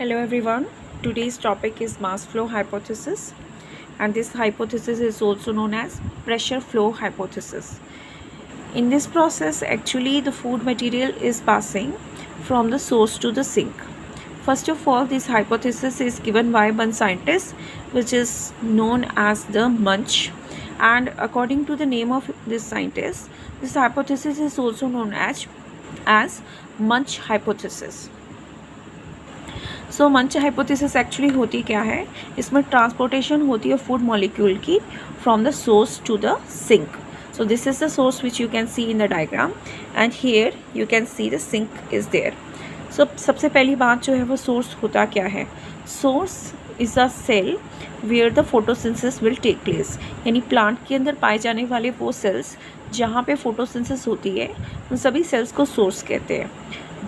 Hello everyone. Today's topic is mass flow hypothesis, and this hypothesis is also known as pressure flow hypothesis. In this process, actually the food material is passing from the source to the sink. First of all, this hypothesis is given by one scientist which is known as the Munch, and according to the name of this scientist, this hypothesis is also known as Munch hypothesis. सो मंच hypothesis actually होती क्या है, इसमें transportation होती है food molecule की from the source to the sink. So this is the source which you can see in the diagram and here you can see the sink is there. So सबसे पहली बात जो है वो source होता क्या है. Source is a cell where the photosynthesis will take place, यानी प्लांट के अंदर पाए जाने वाले वो सेल्स जहाँ पे फोटोसिंथेसिस होती है उन सभी सेल्स को सोर्स कहते हैं,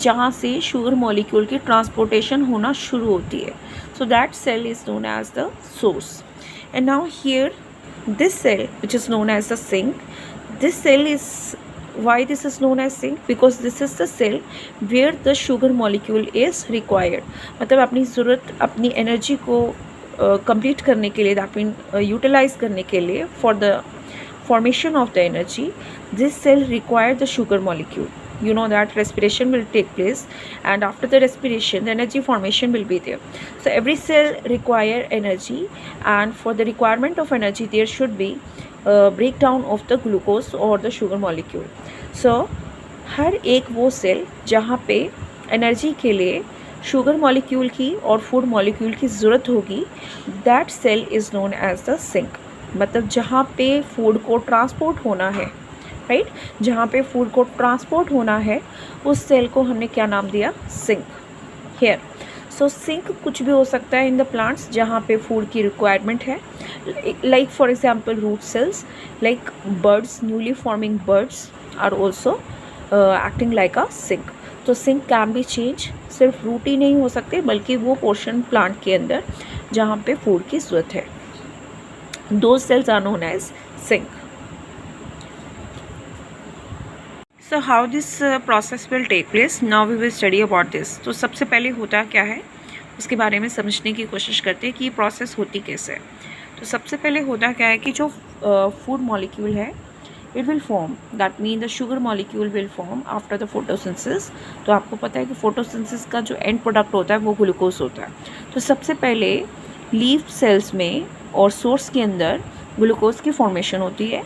जहाँ से शुगर मॉलिक्यूल की ट्रांसपोर्टेशन होना शुरू होती है. So that cell is known as the source. And now here this cell which is known as the sink, this cell is why this is known as sink, because this is the cell where the sugar molecule is required. मतलब अपनी ज़रूरत अपनी energy को complete करने के लिए, that mean utilise करने के लिए, for the formation of the energy, this cell require the sugar molecule. You know that respiration will take place, and after the respiration the energy formation will be there. So every cell require energy, and for the requirement of energy there should be breakdown of the glucose or the sugar molecule. So हर एक वो cell जहाँ पे energy के लिए sugar molecule की और food molecule की ज़रूरत होगी, that cell is known as the sink. मतलब जहाँ पे फूड को ट्रांसपोर्ट होना है, राइट, जहाँ पे फूड को ट्रांसपोर्ट होना है उस सेल को हमने क्या नाम दिया, सिंक. हेयर सो सिंक कुछ भी हो सकता है इन द प्लांट्स जहाँ पे फूड की रिक्वायरमेंट है, like for example root cells, like buds, newly forming buds are also acting like a sink. तो सिंक कैन बी चेंज, सिर्फ रूट ही नहीं हो सकते बल्कि वो पोर्शन प्लांट के अंदर जहाँ पे फूड की ज़रूरत है, those cells are known as sink. So how this process will take place, now we will study about this. तो सबसे पहले होता क्या है उसके बारे में समझने की कोशिश करते हैं कि ये प्रोसेस होती कैसे है. तो सबसे पहले होता क्या है कि जो फूड मॉलिक्यूल है it will form, that mean the sugar molecule will form after the photosynthesis. तो आपको पता है कि फोटोसिंथेसिस का जो एंड प्रोडक्ट होता है वो ग्लूकोज होता है. तो सबसे पहले लीफ सेल्स में और सोर्स के अंदर ग्लूकोज की फॉर्मेशन होती है,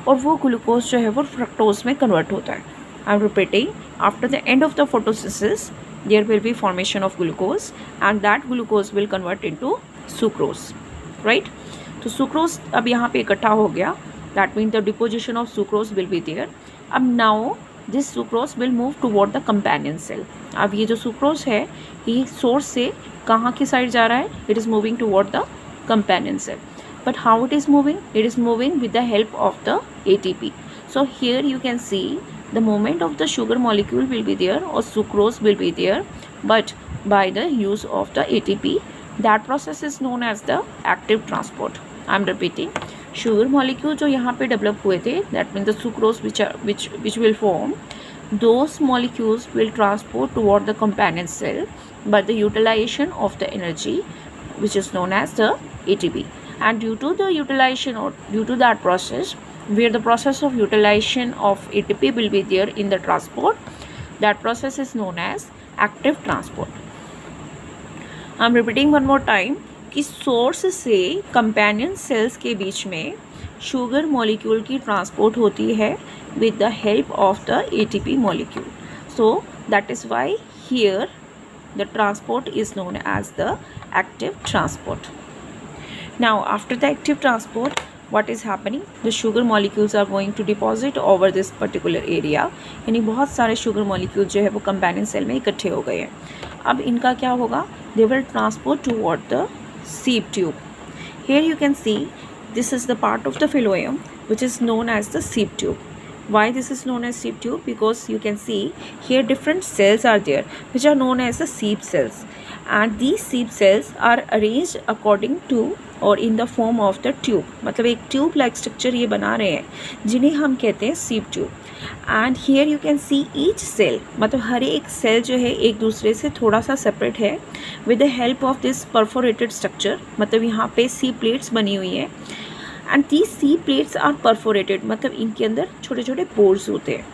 और वो ग्लूकोज जो है वो फ्रक्टोज में कन्वर्ट होता है. I am repeating, after the end of the photosynthesis there will be formation of glucose, and that glucose will convert into sucrose, right. तो सुक्रोज अब यहाँ पे इकट्ठा हो गया, that mean the deposition of sucrose will be there. अब now this sucrose will move toward the companion cell. अब ये जो सुक्रोज है ये सोर्स से कहाँ की साइड जा रहा है, it is moving toward the companion cell. But how it is moving? It is moving with the help of the ATP. So here you can see the movement of the sugar molecule will be there or sucrose will be there, but by the use of the ATP. That process is known as the active transport. I am repeating, sugar molecule जो यहाँ पे develop हुए थे, that means the sucrose which will form, those molecules will transport toward the companion cell by the utilization of the energy which is known as the ATP. And due to the utilization or due to that process, where the process of utilization of ATP will be there in the transport, that process is known as active transport. I am repeating one more time कि source से companion cells के बीच में sugar molecule की transport होती है with the help of the ATP molecule. So that is why here the transport is known as the active transport. Now after the active transport, what is happening, the sugar molecules are going to deposit over this particular area. यानी बहुत सारे sugar molecules जो है वो companion cell में इकट्ठे हो गए हैं. अब इनका क्या होगा, they will transport toward the sieve tube. Here you can see this is the part of the phloem which is known as the sieve tube. Why this is known as sieve tube? Because you can see here different cells are there which are known as the sieve cells, and these sieve cells are arranged according to और in the form of the tube. मतलब एक tube like structure ये बना रहे हैं जिन्हें हम कहते हैं sieve tube. And here you can see each cell, मतलब हर एक सेल जो है एक दूसरे से थोड़ा सा सेपरेट है with the help of this perforated structure. मतलब यहाँ पे सी प्लेट्स बनी हुई हैं and these sieve plates are perforated, मतलब इनके अंदर छोटे छोटे पोर्स होते हैं.